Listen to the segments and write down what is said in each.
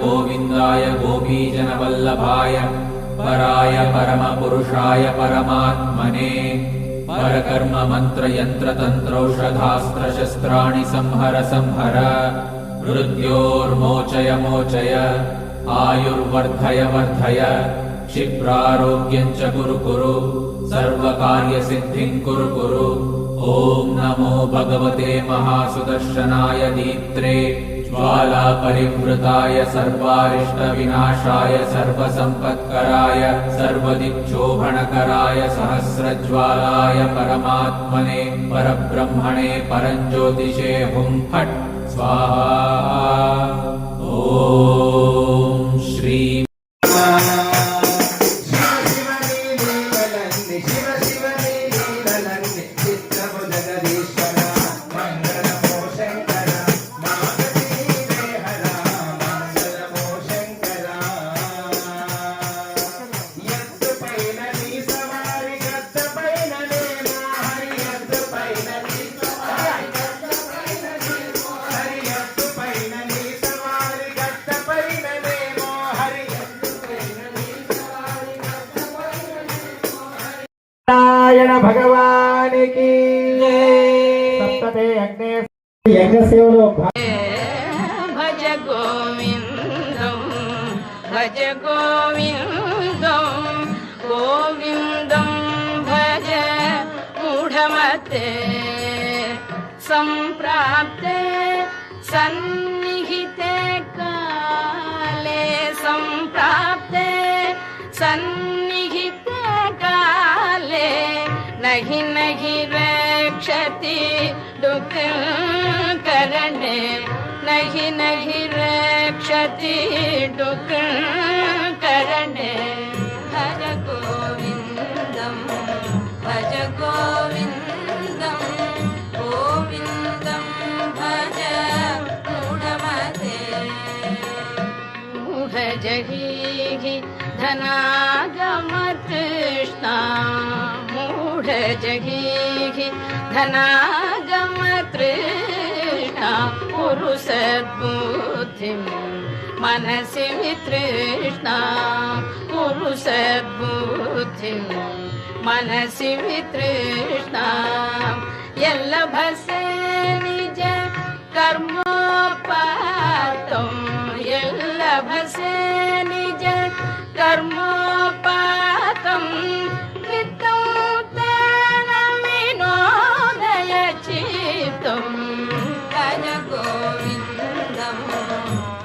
गोविन्दाय गोपीजनवल्लभाय पराय परमपुरुषाय परमात्मने परकर्म मंत्र यंत्र तंत्रौषधास्त्र शस्त्राणि संहर संहर मृत्योर्मोचय मोचय आयुर्वर्धय वर्धय क्षिप्रारोग्यं च कुरु कुरु सर्वकार्यसिद्धिं कुरु कुरु। ॐ नमो भगवते महासुदर्शनाय दीप्त्रे ज्वाला परिवृताय सर्वारिष्टविनाशाय सर्वसम्पत्कराय सर्वदिक्शोभनकराय सहस्रज्वालाय परमात्मने परब्रह्मणे परञ्ज्योतिषे हुं फट् स्वाहा। ॐ श्री भगवान की सप्तते यज्ञ सेवलो भज गोविंदं भज गोविंदं गोविंदं भज मूढ़मते संप्राप्ते सन्निहिते काले संप्राप्ते सन्निहिते काले नहीं नहीं रक्षति दुख करने नहीं नहीं रक्षति दुख करने। भज गोविंदं भज गोविंदं गोविंदं भज मूढ़मते भज ही धनागम तृष्णा मूढ़ जही धनागम तृष्णा कुरु सद्बुद्धिं मनसि वितृष्णा कुरु सद्बुद्धिं मनसि वितृष्णा। यल्लभसे निज कर्मोपातं यल्लभसे निज कर्मोपातं वित्तं तेन विनोदय चित्तं। भज गोविंदं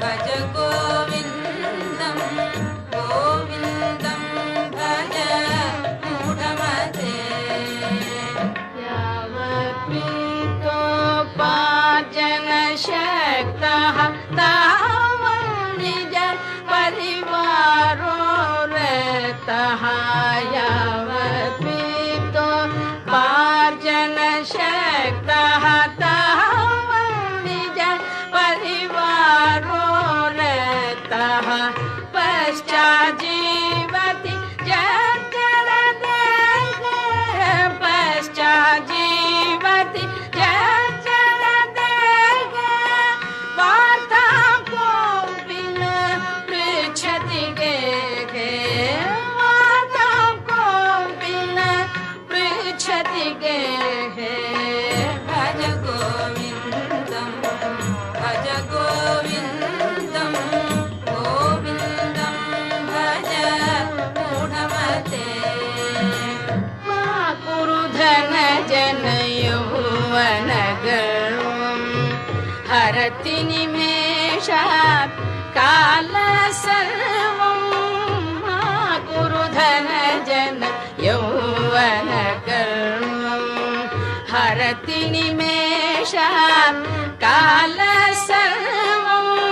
भज गोविंदं गोविंदं भज मूढ़मते यावत्वित्तोपार्जन शक्तः तावत् निज परिवारो रतः यावत्वित्तोपार्जन शक्तः तावत् निज परिवारो रतः पश्चाज्जीवति जर्जरदेह पश्चाज्जीवति जर्जरदेह वार्ता कोऽपि न पृच्छति गेहे वार्ता कोऽपि न पृच्छति गेहे। भज गोविंदं भज गोविंदं गोविंदं भज मूढ़मते मा कुरु धन जन यौवन गर्वं हरति निमेषात् काल सर्वं मा कुरु धन जन यौवन गर्वं हरति निमेषात् काल